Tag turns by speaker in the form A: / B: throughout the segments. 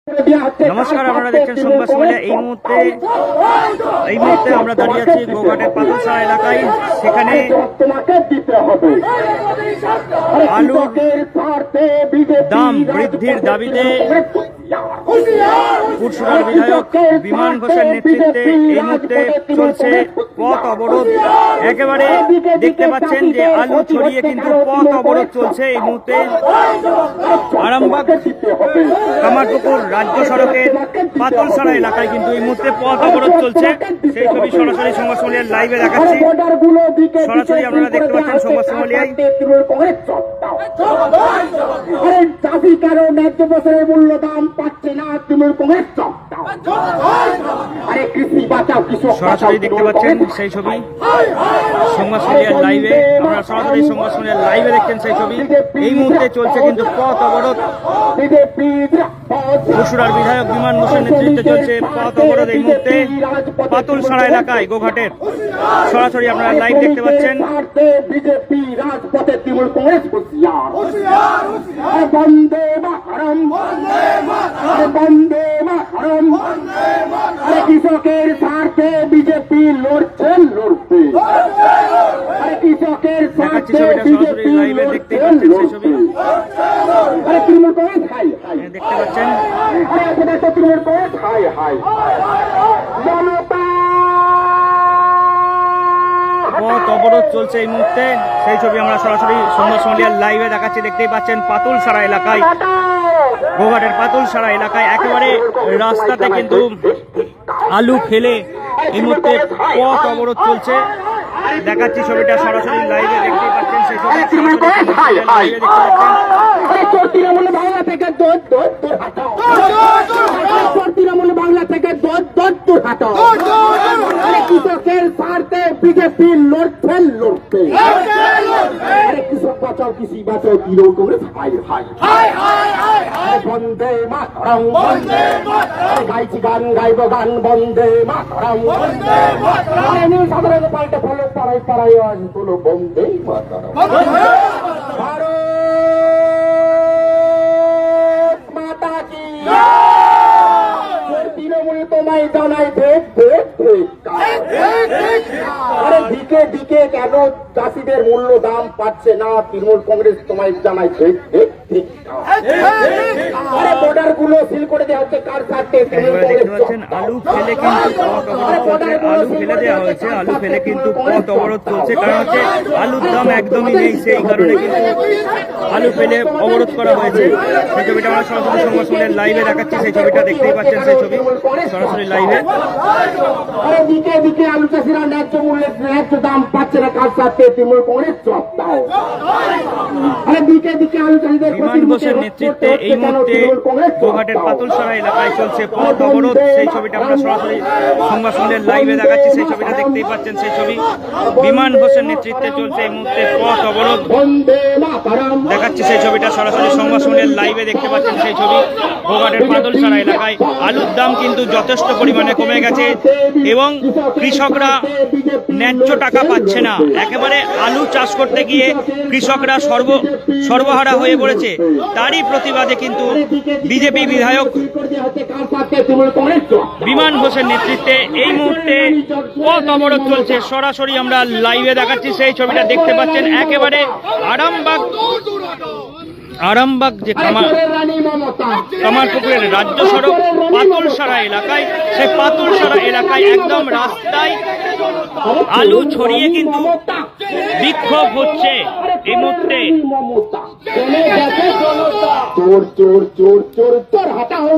A: নমস্কার, আপনারা দেখছেন সংবাদ সমাজ। এই মুহূর্তে আমরা দাঁড়িয়ে আছি গোঘাটের পাথরছড়া এলাকায়। সেখানে আলুর দাম বৃদ্ধির দাবিতে পুরসুরার বিধায়ক বিমান ঘোষের নেতৃত্বে এই মুহূর্তে চলছে পথ অবরোধ। একেবারে দেখতে পাচ্ছেন যে আলু ছড়িয়ে কিন্তু পথ অবরোধ চলছে এই মুহূর্তে। আরামবাগ কামারপুকুর রাজ্য সড়কের পাথরছড়া এলাকায় কিন্তু এই মুহূর্তে পথ অবরোধ চলছে। সেই ছবি সরাসরি সংবাদ সমাজের লাইভে দেখাচ্ছি। সরাসরি আপনারা দেখতে পাচ্ছেন সংবাদ সমাজের।
B: চাষি কারণ ন্যায্য বছরের মূল্য দাম পাচ্ছে না, তৃণমূল কংগ্রেস কৃষি বাঁচাও কৃষক।
A: সরাসরি দেখতে পাচ্ছেন সেই ছবি সংবাদ সমাজের লাইভে। আপনারা সরাসরি সংবাদ সমাজের লাইভে দেখছেন সেই ছবি। এই মুহূর্তে চলছে কিন্তু পথ অবরোধ। পুরসুরার বিধায়ক বিমান ঘোষের নেতৃত্বে চলছে পথ অবরোধ এই মুহূর্তে পাথরছড়া এলাকায় গোঘাটের। সরাসরি আপনারা লাইভ দেখতে পাচ্ছেন।
B: বিজেপি রাজপথে তৃণমূল কংগ্রেস বন্দে মাতরম, বন্দে মাতরম। কৃষকের স্বার্থে বিজেপি লড়ছে, লড়বে। কৃষকের স্বার্থে বিজেপি লড়ছে, লড়বে। তৃণমূল কংগ্রেস হাই হাই
A: দেখতে পাচ্ছেন।
B: তৃণমূল কংগ্রেস হাই হাই। মমতা
A: পথ অবরোধ চলছে এই মুহূর্তে। সেই ছবি আমরা সরাসরি সংবাদ সমাজের লাইভে দেখাচ্ছি। দেখতেই পাচ্ছেন পাথরছড়া এলাকায়, গোঘাটের পাথরছড়া এলাকায় একেবারে রাস্তাতে কিন্তু আলু ফেলে এই মুহূর্তে পথ অবরোধ চলছে। দেখাচ্ছি ছবিটা সরাসরি লাইভে দেখতেই পাচ্ছেন। সেই ছবি
B: তৃণমূল বাংলা থেকে তৃণমূল বাংলা থেকে কৃষকের স্বার্থে বিজেপি লড়ছে, লড়ছে। কৃষক বাঁচাও কৃষি বাঁচাও তৃণমূল কংগ্রেস হাই হাই। বন্দে মাতরম, গাইছি গান গাইব গান বন্দে মাতরম। সাধারণ পাল্টে ফলো পাড়াই পাড়াই তোলো বন্দে মাতরম। ভারত মাতা কি তৃণমূল তোমায় জানাই দেখ দেখ দেখ। দিকে দিকে কেন চাষিদের মূল্য দাম পাচ্ছে না, তৃণমূল কংগ্রেস তোমায় জানাই দেখ দেখ দেখ। বর্ডার গুলো সিল করে দেওয়া হচ্ছে কার স্বার্থে?
A: আলু ফেলে কিন্তু আলু ফেলে দেওয়া হয়েছে। আলু ফেলে কিন্তু পথ অবরোধ চলছে। কারণ হচ্ছে আলুর দাম একদমই নেই, সেই কারণে কিন্তু আলু ফেলে অবরোধ করা হয়েছে। সেই ছবিটা আমরা সরাসরি সংবাদ সমাজের লাইভে দেখাচ্ছি। সেই ছবিটা দেখতেই পাচ্ছেন। সেই ছবি সরাসরি লাইভে।
B: দিকে দিকে আলু চাষিরা ন্যায্য মূল্যের ন্যায্য দাম পাচ্ছে না, কার স্বার্থে? তৃণমূল কংগ্রেস দিকে দিকে আলু চাষিদের
A: বিমান ঘোষের নেতৃত্বে এই মুহূর্তে গোঘাটের পাথরছড়া এলাকায় চলছে পথ অবরোধ। সেই ছবিটা আমরা সরাসরি সংবাদ সমাজের লাইভে দেখাচ্ছি। সেই ছবিটা দেখতেই পাচ্ছেন। সেই ছবি বিমান ঘোষের নেতৃত্বে চলছে এই মুহূর্তে পথ অবরোধ দেখাচ্ছি। সেই ছবিটা সরাসরি সংবাদ সমাজের লাইভে দেখতে পাচ্ছেন। সেই ছবি গোঘাটের পাথরছড়া এলাকায় আলুর দাম কিন্তু যথেষ্ট পরিমাণে কমে গেছে এবং কৃষকরা ন্যায্য টাকা পাচ্ছে না। একেবারে আলু চাষ করতে গিয়ে কৃষকরা সর্বহারা হয়ে পড়েছে। তারই প্রতিবাদে কিন্তু বিজেপি বিধায়ক বিমান ঘোষের নেতৃত্বে এই মুহূর্তে পথ অবরোধ চলছে। সরাসরি আমরা লাইভে দেখাচ্ছি। সেই ছবিটা দেখতে পাচ্ছেন। একেবারে আরামবাগ যে কামারপুকুরের রাজ্য সড়ক পাথরছড়া এলাকায়, সেই পাথরছড়া এলাকায় একদম রাস্তায় আলু ছড়িয়ে কিন্তু বিক্ষোভ হচ্ছে এই মুহূর্তে।
B: চোর চোর চোর চোর চোর হাটাও,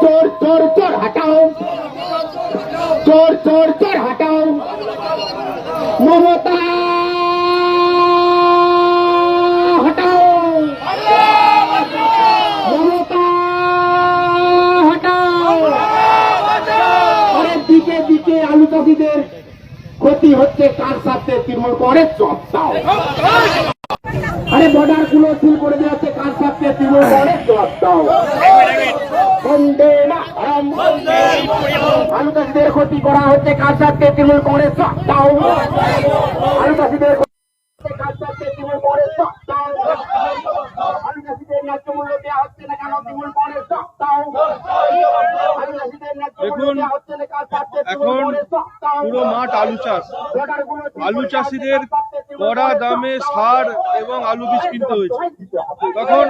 B: চোর চোর চোর হাটাও, চোর চোর চোর হাটাও। মমতা হটাও, মমতা হটাও। দিকে দিকে আলু চাষিদের ক্ষতি হচ্ছে, কার সাথে? তৃণমূল কংগ্রেস দাও। বর্ডার গুলো সিল করে দেওয়া হচ্ছে কার সাথে? তৃণমূল কংগ্রেস দাও। বন্দে মাতরম। আলু চাষিদের ক্ষতি করা হচ্ছে কার সাথে? তৃণমূল কংগ্রেস দাও। আলু চাষিদের চাষাতে তৃণমূল কংগ্রেস সপ্তাহ আলু চাষিদের ন্যায্য মূল্য দেওয়া হচ্ছে না কেন তৃণমূল কংগ্রেস সপ্তাহ আলু চাষিদের ন্যায্য মূল্য দেওয়া হচ্ছে না কেন
C: এখন পুরো মাঠ আলু চাষ। আলু চাষিদের কড়া দামে সার এবং আলু বীজ কিনতে হয়েছে। তখন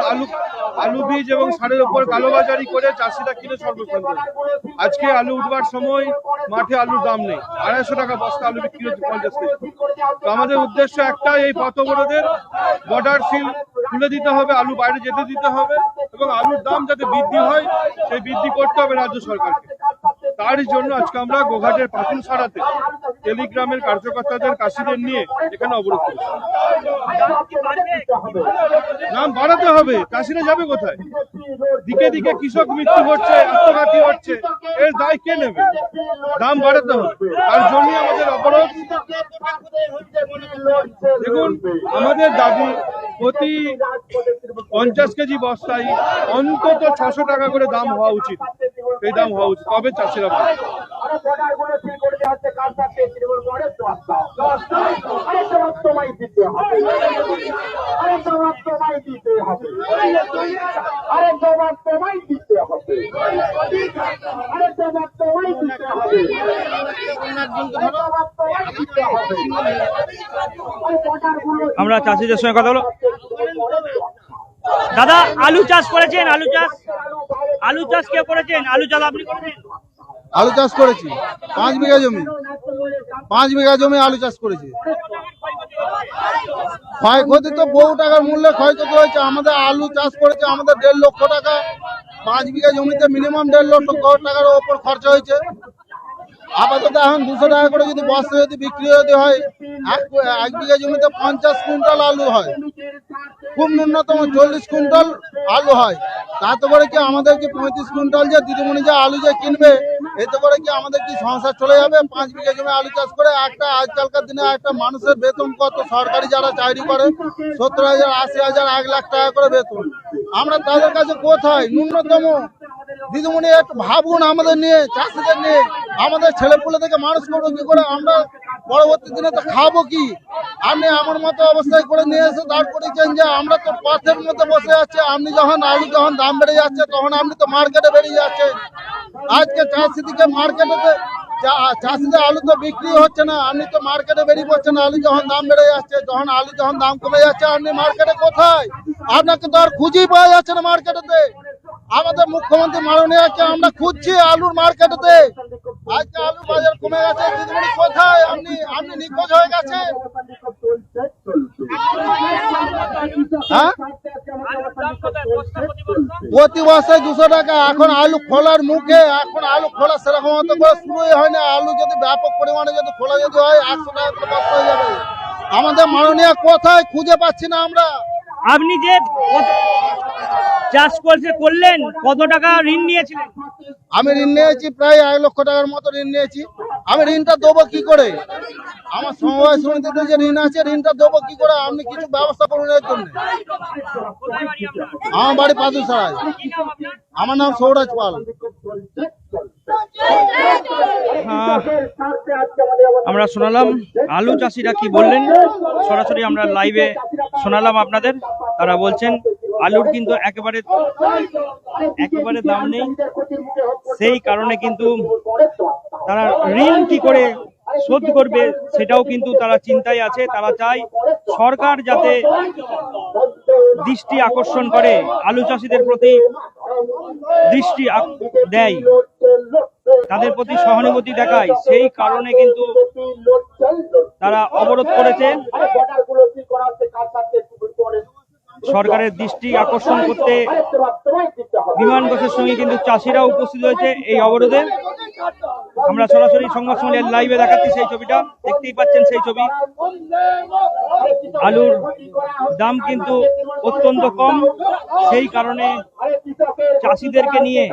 C: আলু বীজ এবং সারের উপর কালোবাজারি করে চাষিরা কিনে সর্বশান্ত। আজকে আলু উঠবার সময় মাঠে আলুর দাম নেই, 250 টাকা বস্তা আলু বিক্রি হচ্ছে 50 টাকা। তো আমাদের উদ্দেশ্য একটাই, এই পথ অবরোধের বর্ডার সিল খুলে দিতে হবে, আলু বাইরে যেতে দিতে হবে এবং আলুর দাম যাতে বৃদ্ধি হয় সেই বৃদ্ধি করতে হবে রাজ্য সরকারকে। তারই জন্য আজকে আমরা গোঘাটের পাতুল সারাতে টেলিগ্রামের কার্যকর্তাদের চাষিদের নিয়ে এখানে অবরোধ করছি। দাম বাড়াতে হবে, চাষিরা যাবে কোথায়? দিকে দিকে কৃষক মৃত্যু হচ্ছে, আত্মঘাতী হচ্ছে, এর দায় কে নেবে? দাম বাড়াতে হবে, তার জন্য আমাদের অবরোধ। দেখুন, আমাদের দাবি প্রতি 50 কেজি বস্তায় অন্তত 600 টাকা করে দাম হওয়া উচিত। এই দাম হওয়া উচিত, তবে চাষিরা পাবে।
A: আমরা চাষিদের সঙ্গে কথা বলো। দাদা, আলু চাষ করেছেন? আলু চাষ কে করেছেন? আলু চাষ আপনি করেছেন?
D: আলু চাষ করেছি 5 বিঘা জমি। 5 বিঘা জমি আলু চাষ করেছি। ক্ষয়ক্ষতি তো বহু টাকার মূল্যে ক্ষয়ক্ষতি হয়েছে। আমাদের আলু চাষ করেছে আমাদের 1.5 লক্ষ টাকা। 5 বিঘা জমিতে মিনিমাম 1.5 লক্ষ টাকার ওপর খরচা হয়েছে। আপাতত এখন 200 টাকা করে যদি বস্তা যদি বিক্রি যদি হয়, এক বিঘা জমিতে 50 কুইন্টাল আলু হয়, খুব ন্যূনতম 40 কুইন্টাল আলু হয়। তাতে করে কি আমাদের কি 35 কুইন্টাল যে দিদিমণি যে আলু যে কিনবে, এতে করে কি আমাদের কি সংসার চলে যাবে? 5 বিঘা জমি আলু চাষ করে আজকালকার দিনে একটা মানুষের বেতন কত? সরকারি যারা চাকরি করে 70,000, 80,000, 1 লাখ টাকা করে বেতন। আমরা তাদের কাছে কোথায়? ন্যূনতম দিদিমণি একটু ভাবুন আমাদের নিয়ে, চাষিদের নিয়ে। আমাদের ছেলেপুলে থেকে মানুষ করবো কি করে? আমরা পরবর্তী দিনে তো খাবো কি? আপনি আমার মতো অবস্থায় করে নিয়ে এসে দাঁড় করেছেন যে আমরা তো পথের মধ্যে বসে আছি। আপনি যখন আলু যখন দাম বেড়ে যাচ্ছে তখন আপনি তো মার্কেটে বেরিয়ে যাচ্ছেন। আজকে চাষিদিকে মার্কেটে চাষিদের আলু তো বিক্রি হচ্ছে না, আপনি তো মার্কেটে বেরিয়ে পড়ছেন। আলু যখন দাম বেড়ে যাচ্ছে, আলু যখন দাম কমে যাচ্ছে, আপনি মার্কেটে কোথায়? আপনাকে তো আর খুঁজেই পাওয়া যাচ্ছে না মার্কেটেতে। আমাদের মুখ্যমন্ত্রী মাননীয়কে আমরা খুঁজছি আলুর মার্কেটেতে। আজকে আলুর বাজার কমে গেছে, দিদিমণি কোথায়? আপনি নিখোঁজ হয়ে গেছে। হ্যাঁ, প্রতি বস্তায় 200 টাকা। এখন আলু খোলার মুখে, এখন আলু খোলা সেরকম মতো করে শুরুই হয় না। আলু যদি ব্যাপক পরিমাণে যদি খোলা যদি হয় 100 টাকা করে বস্তা হয়ে যাবে। আমাদের মাননীয় কোথায়? খুঁজে পাচ্ছি না আমরা।
A: আপনি যে চাষ করলেন, কত টাকা ঋণ নিয়েছিলেন?
D: আমি ঋণ নিয়েছি প্রায় 1 লক্ষ টাকার মতো ঋণ নিয়েছি। আমি ঋণটা দেবো কি করে? আমার সমবায় সমিতিতে যে ঋণ আছে, ঋণটা দেবো কি করে? আপনি কিছু ব্যবস্থা করুন এর জন্য। আমার বাড়ি পাতুল সারায়। আমার নাম সৌরাজ পাল।
A: আমরা শোনালাম আলু চাষিরা কি বললেন, সরাসরি আমরা লাইভে শোনালাম আপনাদের। তারা বলছেন আলুর কিন্তু একেবারে দাম নেই, সেই কারণে কিন্তু তারা ঋণ কি করে শোধ করবে সেটাও কিন্তু তারা চিন্তায় আছে। তারা চায় সরকার যাতে দৃষ্টি আকর্ষণ করে, আলু চাষিদের প্রতি দৃষ্টি দেয়, তাদের প্রতি সহানুভূতি দেখায়। সেই কারণে কিন্তু তারা অবরোধ করেছে। সরকারের দৃষ্টি আকর্ষণ করতে বিমান বসের সঙ্গে কিন্তু চাষিরা উপস্থিত হয়েছে এই অবরোধে। আমরা সরাসরি সংবাদ সম্মেলনের লাইভে দেখাচ্ছি সেই ছবিটা, দেখতেই পাচ্ছেন সেই ছবি। আলুর দাম কিন্তু অত্যন্ত কম, সেই কারণে চাষিদেরকে নিয়ে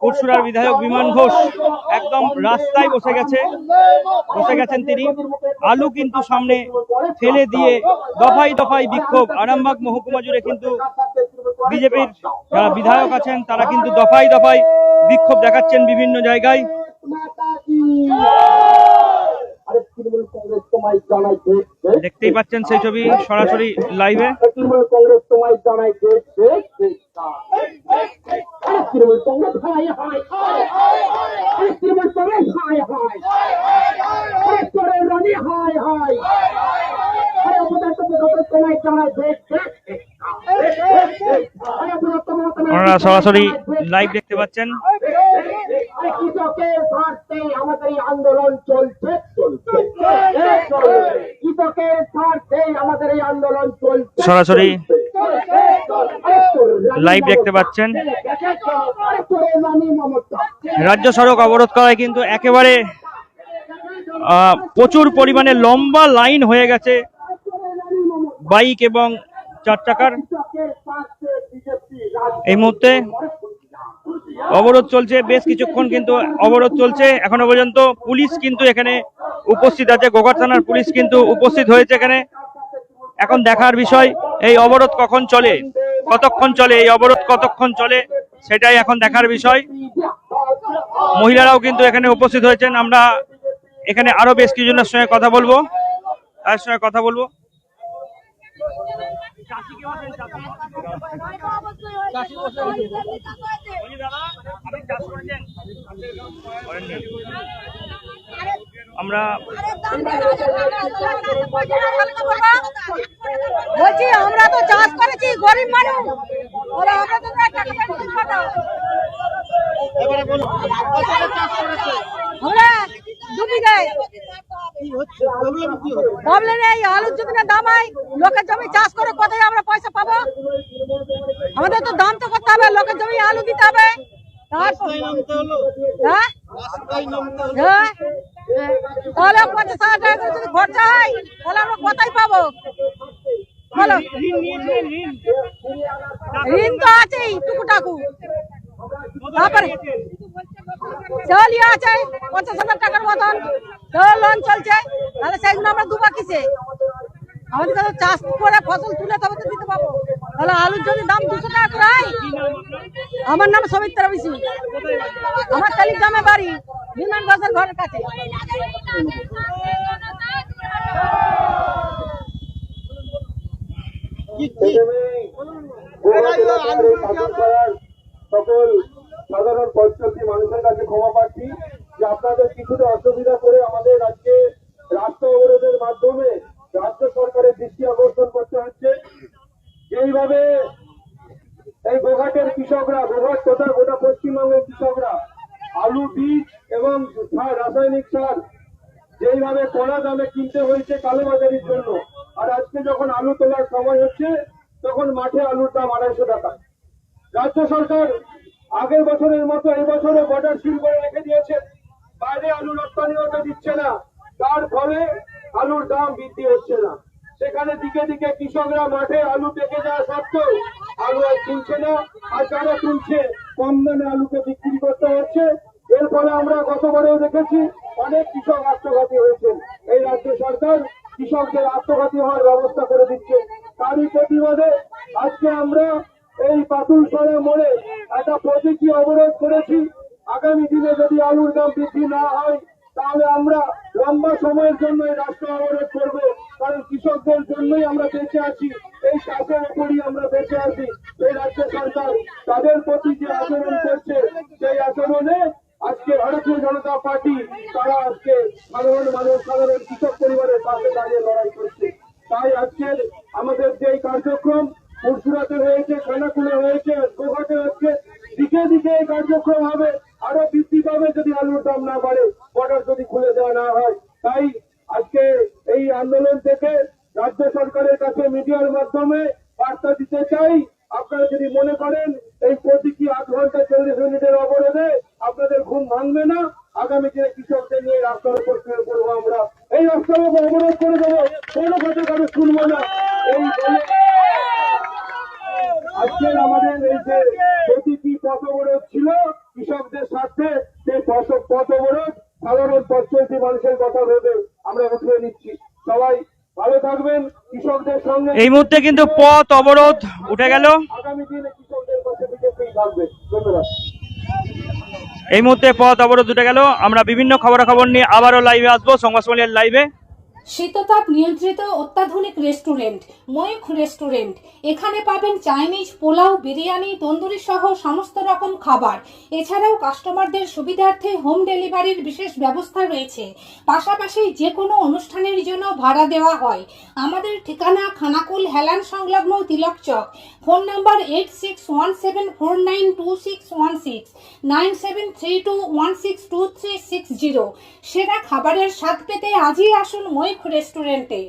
A: পরশুরার বিধায়ক বিমান ঘোষ একদম রাস্তায় বসে গেছেন তিনি। আলু কিন্তু সামনে ফেলে দিয়ে দফায় দফায় বিক্ষোভ। আরামবাগ মহকুমা জুড়ে কিন্তু বিজেপির যারা বিধায়ক আছেন তারা কিন্তু দফায় দফায় বিক্ষোভ দেখাচ্ছেন বিভিন্ন জায়গায়।
B: তৃণমূল কংগ্রেস তোমায় জানাই
A: দেখতেই পাচ্ছেন সেই ছবি সরাসরি লাইভে।
B: তৃণমূল কংগ্রেস তোমায় জানাই তৃণমূল কংগ্রেস হাই হাই তৃণমূল কংগ্রেস হাই হাই চোরের রানী হাই হাই তোমায় জানাই
A: আপনারা সরাসরি লাইভ দেখতে পাচ্ছেন।
B: কৃষকের স্বার্থে আমাদের এই আন্দোলন চলছে কৃষকের স্বার্থে আমাদের এই আন্দোলন চলছে
A: সরাসরি লাইভ দেখতে পাচ্ছেন। রাজ্য সড়ক অবরোধ করায় কিন্তু একেবারে প্রচুর পরিমাণে লম্বা লাইন হয়ে গেছে বাইক এবং 4 চাকার। এই মুহূর্তে অবরোধ চলছে, বেশ কিছুক্ষণ কিন্তু অবরোধ চলছে এখনো পর্যন্ত। পুলিশ কিন্তু এখানে উপস্থিত আছে, গোঘাট থানার পুলিশ কিন্তু উপস্থিত হয়েছে এখানে। এখন দেখার বিষয় এই অবরোধ কখন চলে, কতক্ষণ চলে, এই অবরোধ কতক্ষণ চলে সেটাই এখন দেখার বিষয়। মহিলারাও কিন্তু এখানে উপস্থিত হয়েছেন। আমরা এখানে আরো বেশ কিছুজনের সঙ্গে কথা বলবো, তার সঙ্গে কথা বলবো। আমরা
E: বলছি আমরা তো চাষ করেছি, গরিব মানুষ, ওরা আমরা তো টাকা পাঠাও। আমরা 2 বিঘায় প্রবলেম নেই। আলুর যদি না দাম হয়, লোকের জমি চাষ করে কোথায় আমরা পয়সা পাবো? আমাদের তো দাম তো করতে হবে, লোকের জমি আলু দিতে হবে। তাহলে 50,000 টাকা করে যদি খরচা হয় তাহলে আমরা কোথায় পাবো বলো? ঋণ তো আছেই টুকুটাকু, তারপরে চাল আছে 50,000 টাকার মতন লোন চলছে। তাহলে সেইগুলো আমরা দুবা কিসে? আমাদের কাছে চাষ করে ফসল তুলে তবে তো দিতে পাবো। তাহলে আলুর যদি দাম 200 টাকা করে হয়। আমার নাম সবিত্রা বিশু, আমার টালিগ্রামে বাড়ি, বিমান বাজার ঘরের কাছে।
C: সকল সাধারণ পথচলতি মানুষের কাছে ক্ষমা প্রার্থী যে আপনাদের কিছুটা অসুবিধা করে আমাদের আজকে রাস্তা অবরোধের মাধ্যমে রাজ্য সরকারের দৃষ্টি আকর্ষণ করতে হচ্ছে। এইভাবে এই গোঘাটের কৃষকরা, গোঘাট তথা গোটা পশ্চিমবঙ্গের কৃষকরা আলু বীজ এবং রাসায়নিক সার যেইভাবে কড়া দামে কিনতে হয়েছে কালোবাজারির জন্য, আর আজকে যখন আলু তোলার সময় হচ্ছে তখন মাঠে আলুর দাম 250 টাকা। রাজ্য সরকার আগের বছরের মতো এই বছরও বর্ডার সিল করে রেখে দিয়েছে, বাইরে আলু রপ্তানি হতে দিচ্ছে না, তার ফলে আলুর দাম বৃদ্ধি হচ্ছে না। সেখানে দিকে দিকে কৃষকরা মাঠে আলু পেকে যাওয়া সত্ত্বেও আলু আর কিনছে না, আর যারা কিনছে কম দামে আলুকে বিক্রি করতে হচ্ছে। এর ফলে আমরা গতবারেও দেখেছি অনেক কৃষক আত্মঘাতী হয়েছেন। এই রাজ্য সরকার কৃষকদের আত্মঘাতী হওয়ার ব্যবস্থা করে দিচ্ছে। তারই প্রতিবাদে আজকে আমরা এই পাতুলসরা মোড়ে একটা প্রতীকী অবরোধ করেছি। আগামী দিনে যদি আলুর দাম বৃদ্ধি না হয় তাহলে আমরা লম্বা সময়ের জন্য এই রাস্তা অবরোধ করব, কারণ কৃষকদের জন্যই আমরা বেঁচে আছি, এই চাষের উপরই আমরা বেঁচে আছি। এই রাজ্য সরকার তাদের প্রতি যে আচরণ করছে সেই আচরণে আজকে ভারতীয় জনতা পার্টি তারা আজকে সাধারণ মানুষ, সাধারণ কৃষক পরিবারের পাশে দাঁড়িয়ে লড়াই করছে। তাই আজকের আমাদের যে কার্যক্রম পুরসুরাতে হয়েছে, খানাকুলে হয়েছে, গোঘাটে হচ্ছে, দিকে দিকে এই কার্যক্রম হবে, আরো বৃদ্ধি পাবে যদি আলুর দাম না বাড়ে, বর্ডার যদি খুলে দেওয়া না হয়। তাই আজকে এই আন্দোলন থেকে রাজ্য সরকারের কাছে মিডিয়ার মাধ্যমে বার্তা দিতে চাই, আপনারা যদি মনে করেন এই প্রতীকী 8 ঘন্টা 40 মিনিটের অবরোধে আপনাদের ঘুম ভাঙবে না, আগামী দিনে কৃষকদের নিয়ে রাস্তার উপর শুরু করবো। আমরা এই রাস্তার উপর অবরোধ করে দেবো, কোনো কথা কারো শুনবো না। এই আজকের আমাদের এই যে প্রতীকী পথ অবরোধ ছিল কৃষকদের স্বার্থে, সেই পথ অবরোধ সাধারণ পথচলতি মানুষের কথা ভেবে আমরা উঠিয়ে নিচ্ছি। সবাই ভালো থাকবেন, কৃষকদের সঙ্গে।
A: এই মুহূর্তে কিন্তু পথ অবরোধ উঠে গেল।
C: আগামী দিনে কৃষকদের পাশে বিজেপি থাকবে। ধন্যবাদ।
A: এই মুহূর্তে পথ অবরোধ উঠে গেল। আমরা বিভিন্ন খবরাখবর নিয়ে আবারও লাইভে আসবো, সংবাদ সম্মেলনের লাইভে।
F: শীততাপ নিয়ন্ত্রিত অত্যাধুনিক রেস্টুরেন্ট ময়ূখ রেস্টুরেন্ট। এখানে পাবেন চাইনিজ, পোলাও, বিরিয়ানি, তন্দুরি সহ সমস্ত রকম খাবার। এছাড়াও কাস্টমারদের সুবিধার্থে হোম ডেলিভারির বিশেষ ব্যবস্থা রয়েছে। পাশাপাশি যে কোনো অনুষ্ঠানের জন্য ভাড়া দেওয়া হয়। আমাদের ঠিকানা খানাকুল হেলান সংলগ্ন তিলক চক। Phone number 8617492616 9732162360। সেরা খাবারের স্বাদ পেতে আজই আসুন ময়ূখ রেস্টুরেন্টে।